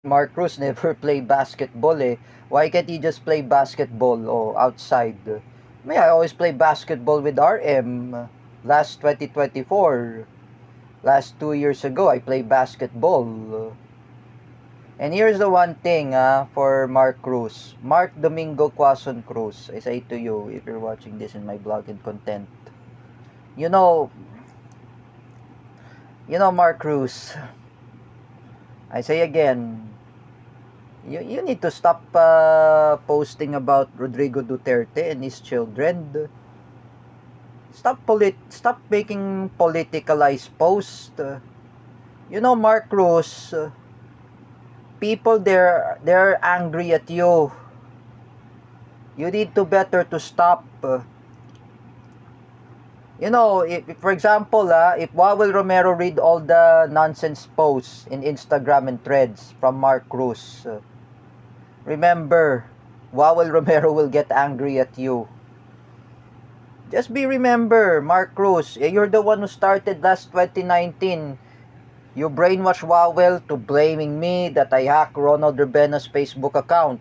Mark Cruz never play basketball eh. Why can't he just play basketball outside? Me, I always play basketball with RM. Last 2024, last 2 years ago, I play basketball. And here's the one thing for Mark Cruz. Mark Domingo Quason Cruz. I say to you, if you're watching this in my blog and content. You know, Mark Cruz. I say again, you need to stop posting about Rodrigo Duterte and his children. Stop making politicalized posts. Mark Cruz, people they're angry at you. You need to better to stop. If for example, if Wawel Romero read all the nonsense posts in Instagram and threads from Mark Cruz, remember, Wawel Romero will get angry at you. Just remember, Mark Cruz, you're the one who started last 2019. You brainwash Wawel to blaming me that I hacked Ronald Rebena's Facebook account.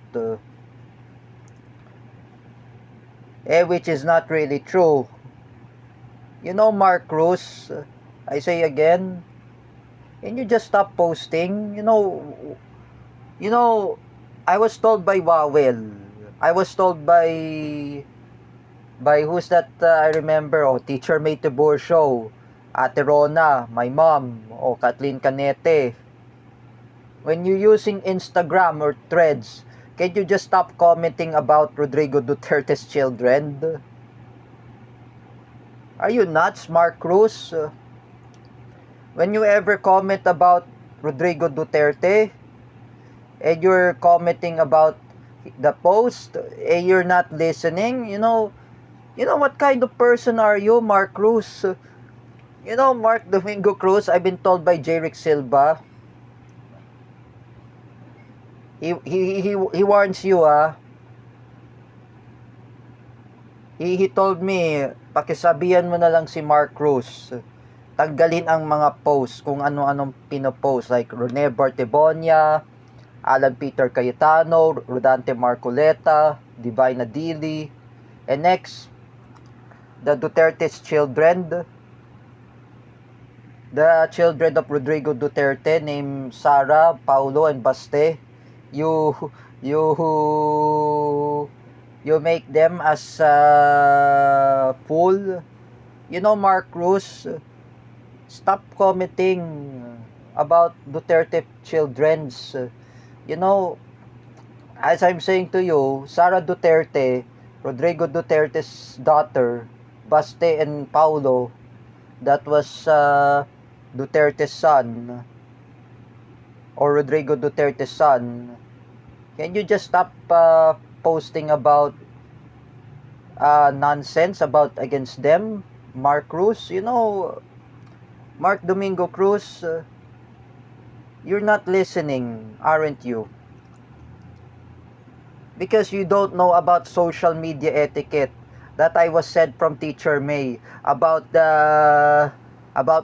Which is not really true. Mark Cruz, I say again, can you just stop posting? I was told by Wawel. I was told by who's that I remember, Teacher May Tibor Show, Ate Rona, my mom, Kathleen Canete. When you're using Instagram or threads, can you just stop commenting about Rodrigo Duterte's children? Are you nuts, Mark Cruz? When you ever comment about Rodrigo Duterte, and you're commenting about the post, you're not listening, what kind of person are you, Mark Cruz? Mark Domingo Cruz, I've been told by Jerick Silva, he warns you, He told me, pakisabihan mo na lang si Mark Cruz. Tanggalin ang mga posts, kung ano-anong pinopost, like Rene Bartebonia, Alan Peter Cayetano, Rodante Marcoleta, Divine Adili, and next, the Duterte's children, the children of Rodrigo Duterte named Sara, Paulo, and Baste. You you make them as fool. Mark Cruz, stop commenting about Duterte children's. As I'm saying to you, Sara Duterte, Rodrigo Duterte's daughter, Baste and Paulo, that was Duterte's son, or Rodrigo Duterte's son. Can you just stop posting about nonsense about against them? Mark Cruz, Mark Domingo Cruz, you're not listening, aren't you? Because you don't know about social media etiquette that I was said from Teacher May about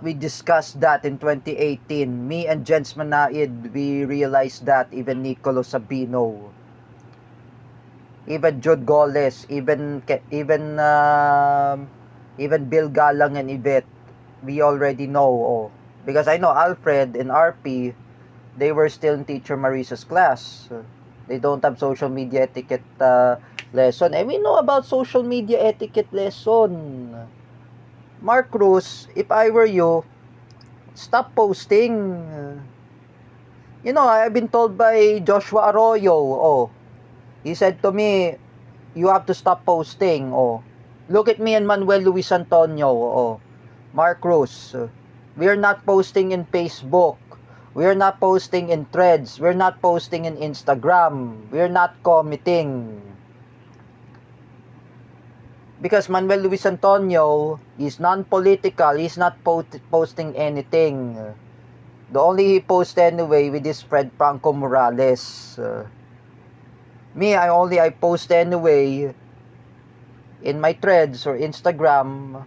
we discussed that in 2018. Me and Jens Manaid, we realized that, even Nicolo Sabino, even Jude Goles, even Bill Galang and Yvette, we already know. Because I know Alfred and RP, they were still in Teacher Marisa's class. They don't have social media etiquette lesson. And we know about social media etiquette lesson. Mark Cruz, if I were you, stop posting. I've been told by Joshua Arroyo, he said to me, you have to stop posting. Look at me and Manuel Luis Antonio. Mark Cruz, we are not posting in Facebook. We are not posting in threads. We're not posting in Instagram. We're not commenting. Because Manuel Luis Antonio is non-political. He's not posting anything. The only he posts anyway with his friend Franco Morales. Me, I post anyway in my threads or Instagram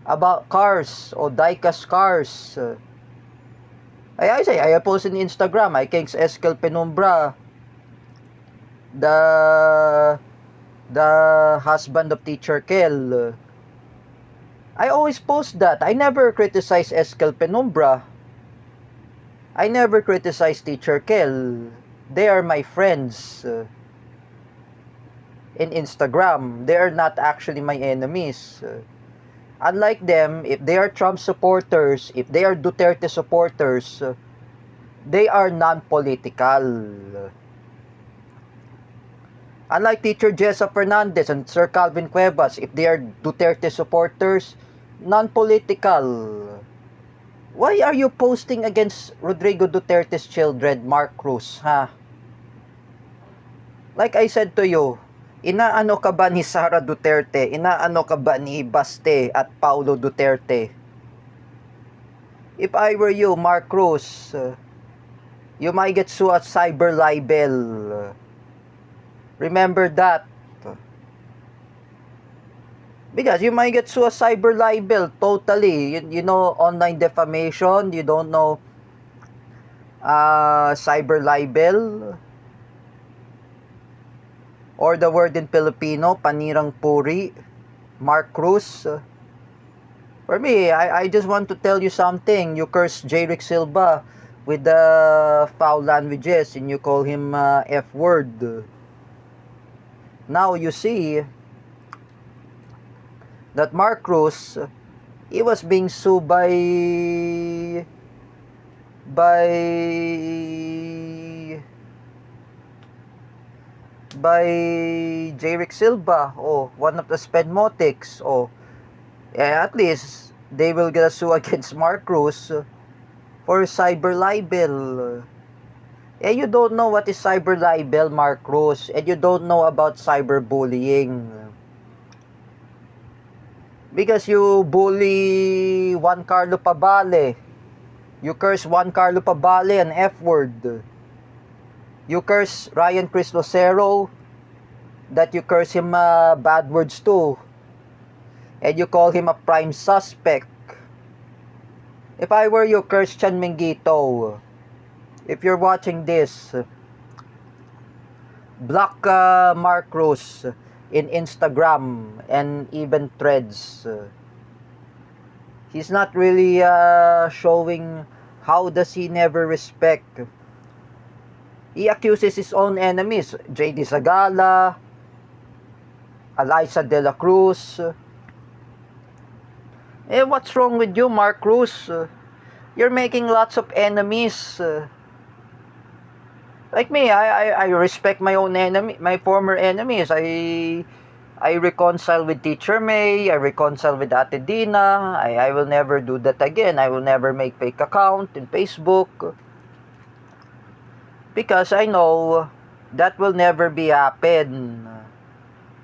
about cars or diecast cars. I say, I post in Instagram, I thanks Eskel Penumbra, the husband of Teacher Kel. I always post that. I never criticize Eskel Penumbra. I never criticize Teacher Kel. They are my friends in Instagram. They are not actually my enemies. Unlike them, if they are Trump supporters, if they are Duterte supporters, they are non-political. Unlike Teacher Jessa Fernandez and Sir Calvin Cuevas, if they are Duterte supporters, non-political. Why are you posting against Rodrigo Duterte's children, Mark Cruz, ha? Like I said to you, inaano ka ba ni Sara Duterte? Inaano ka ba ni Baste at Paulo Duterte? If I were you, Mark Cruz, you might get sued at cyber libel. Remember that. Because you might get sued at cyber libel totally. You know online defamation, you don't know cyber libel. Or the word in Filipino, panirang puri, Mark Cruz. For me, I just want to tell you something. You curse Jerick Silva with the foul languages and you call him F-word. Now you see that Mark Cruz, he was being sued by Jerick Silva, one of the Spedmotics. At least they will get a sue against Mark Cruz for cyber libel. You don't know what is cyber libel, Mark Cruz, and you don't know about cyberbullying. Because you bully Juan Carlo Pabale. You curse Juan Carlo Pabale, an F-word. You curse Ryan Chris Lucero, that you curse him bad words too. And you call him a prime suspect. If I were you, Christian Minguito, if you're watching this, block Mark Cruz in Instagram and even Threads. He's not really showing how does he never respect. He accuses his own enemies, J.D. Sagala, Eliza De La Cruz. What's wrong with you, Mark Cruz? You're making lots of enemies. Like me, I respect my own enemy, my former enemies. I reconcile with Teacher May. I reconcile with Ate Dina. I will never do that again. I will never make fake account in Facebook. Because I know that will never be happen.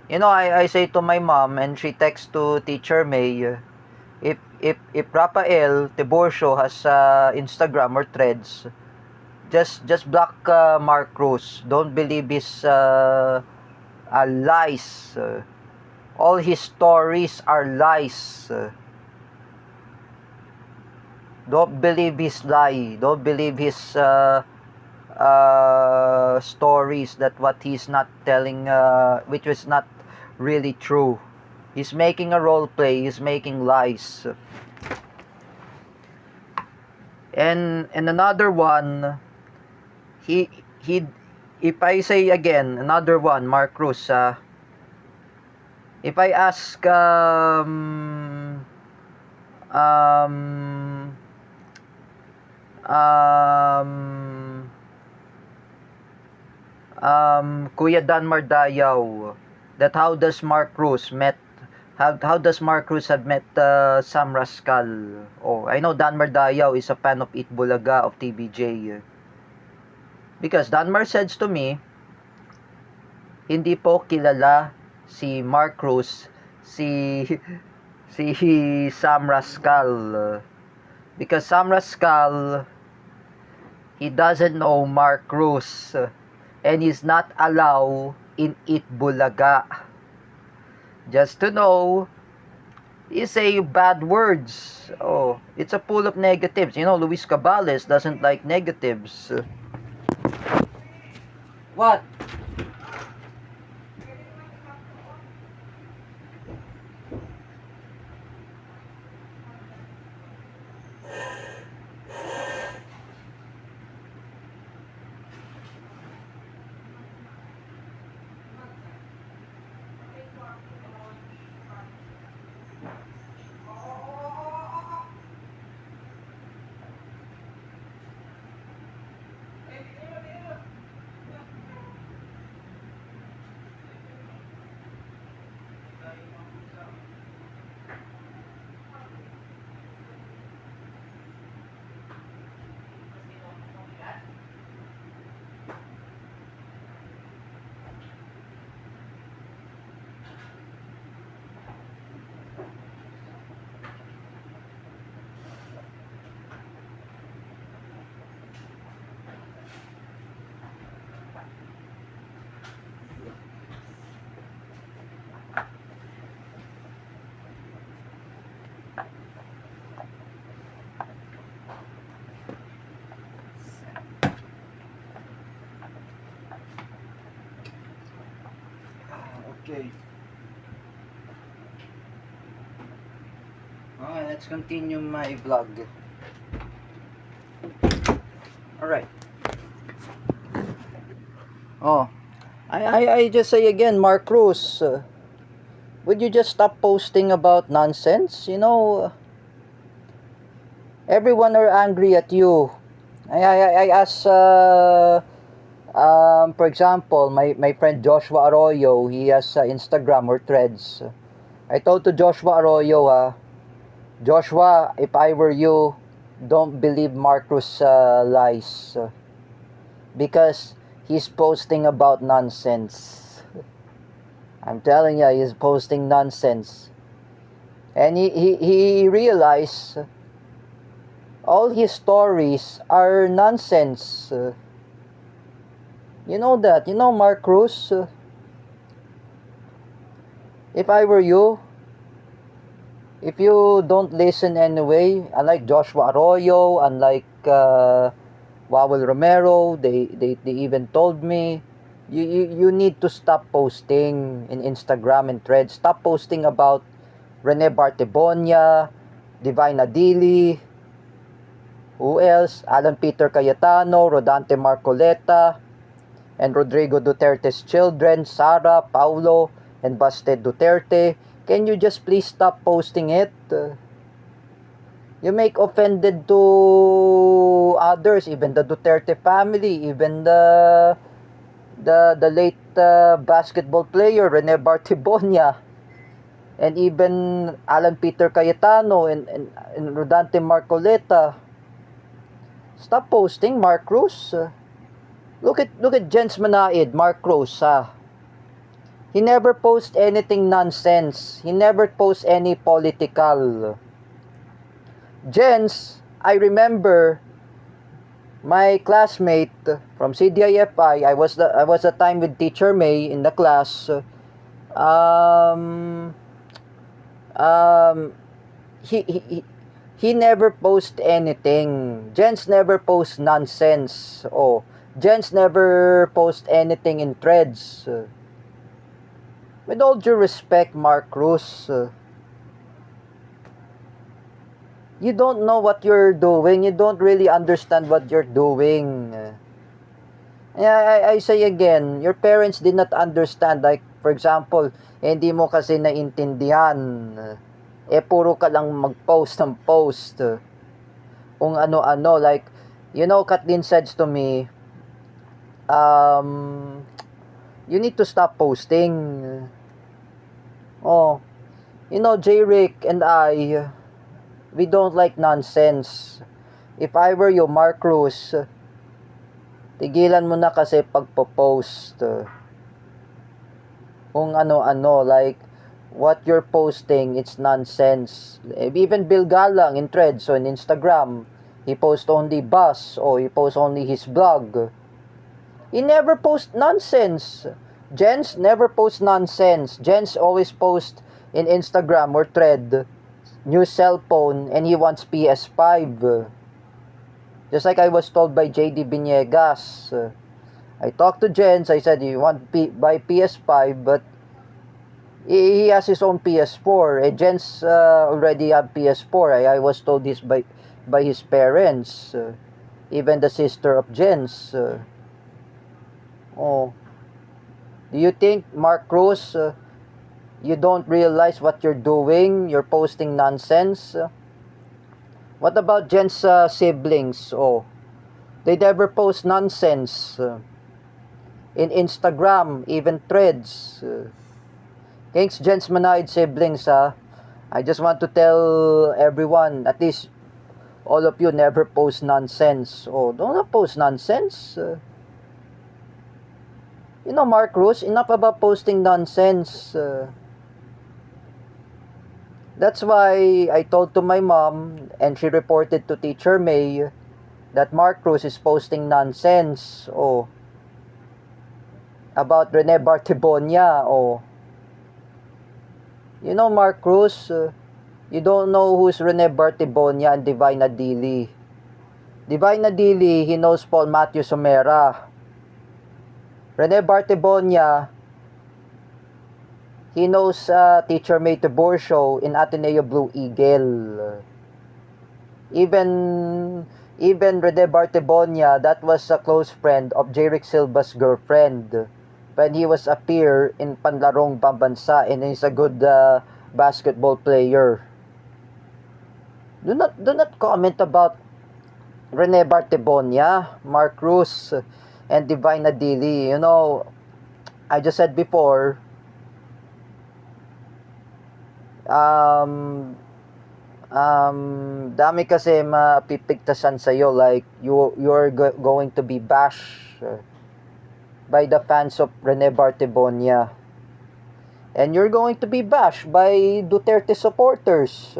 You know, I say to my mom and she texts to Teacher May, if Rafael Tiburcio has Instagram or Threads, just block Mark Cruz. Don't believe his lies. All his stories are lies. Don't believe his lie. Don't believe his stories that what he's not telling, which was not really true. He's making a role play. He's making lies. And another one, he if I say again, another one, Mark Cruz, if I ask Kuya Dan Mardayaw, that how does Mark Cruz have met Sam Rascal? I know Dan Mardayaw is a fan of Eat Bulaga of TBJ. Because Danmar says to me, hindi po kilala si Mark Cruz, si Sam Rascal. Because Sam Rascal, he doesn't know Mark Cruz and he's not allowed in Eat Bulaga. Just to know, you say bad words. It's a pool of negatives. You know, Luis Cabales doesn't like negatives. What? Okay. Okay, let's continue my vlog. Alright. Oh, I just say again, Mark Cruz, would you just stop posting about nonsense? You know, everyone are angry at you. I ask, for example, my friend Joshua Arroyo, he has Instagram or Threads. I told to Joshua Arroyo, Joshua, if I were you, don't believe Marcos lies, because he's posting about nonsense. I'm telling you, he's posting nonsense. And he realized all his stories are nonsense. You know that. You know, Mark Cruz, if I were you, if you don't listen anyway, unlike Joshua Arroyo, unlike Wawel Romero, they even told me, you need to stop posting in Instagram and Threads. Stop posting about Rene Bartebonia, Divine Adili, who else? Alan Peter Cayetano, Rodante Marcoleta, and Rodrigo Duterte's children, Sara, Paulo, and Basted Duterte. Can you just please stop posting it? You make offended to others, even the Duterte family, even the late basketball player Rene Bartebonia, and even Alan Peter Cayetano and Rodante Marcoleta. Stop posting, Mark Cruz. Look at Jens Manaid, Mark Cruz. He never posts anything nonsense. He never posts any political. Jens, I remember my classmate from CDIFI. I was the time with Teacher May in the class. Um, um, he never post anything. Jens never post nonsense. Oh, Jens never post anything in Threads. With all due respect, Mark Cruz, you don't know what you're doing. You don't really understand what you're doing. I say again, your parents did not understand. Like, for example, hindi mo kasi naintindihan. Puro ka lang mag-post ng post. Kung ano-ano. Like, you know, Kathleen says to me, you need to stop posting. Oh, you know, J-Rick and I, we don't like nonsense. If I were you, Mark Cruz, tigilan mo na kasi pagpo-post. Kung ano-ano, like, what you're posting, it's nonsense. Even Bill Galang in Threads or in Instagram, he posts only buzz, or he posts only his blog. He never posts nonsense. Jens never posts nonsense. Jens always posts in Instagram or Thread new cell phone and he wants PS5. Just like I was told by JD Biniegas. I talked to Jens, I said, you want buy PS5, but he has his own PS4. Jens already have PS4. I was told this by his parents. Even the sister of Jens. Oh. Do you think, Mark Cruz, you don't realize what you're doing? You're posting nonsense? What about Jen's siblings? Oh, they never post nonsense. In Instagram, even threads. Thanks, Jen's Manaid siblings, I just want to tell everyone, at least all of you never post nonsense. Oh, don't post nonsense. You know, Mark Cruz, enough about posting nonsense. That's why I told to my mom, and she reported to Teacher May, that Mark Cruz is posting nonsense. Oh, about Rene Bartibonia. Oh, you know, Mark Cruz, you don't know who's Rene Bartibonia and Divine Adili. Divine Adili, he knows Paul Matthew Somera. Rene Bartibonia, he knows Teacher May Tiburcio in Ateneo Blue Eagle. Even Rene Bartibonia, that was a close friend of Jeric Silva's girlfriend when he was a peer in Panlarong Pambansa, and he's a good basketball player. Do not comment about Rene Bartibonia, Mark Cruz, and Divine Adili. You know, I just said before, dami kasi mapipigtasan sa'yo, like you're going to be bashed by the fans of Rene Bartibonia, and you're going to be bashed by Duterte supporters.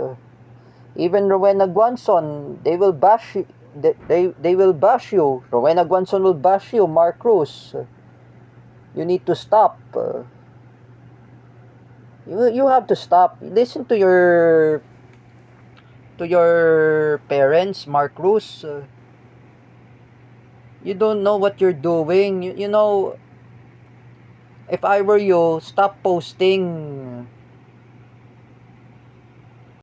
Even Rowena Guanzon, they will bash you. They will bash you. Rowena Guanzon will bash you, Mark Cruz. You need to stop. You have to stop. Listen to your parents, Mark Cruz. You don't know what you're doing. You know, if I were you, stop posting.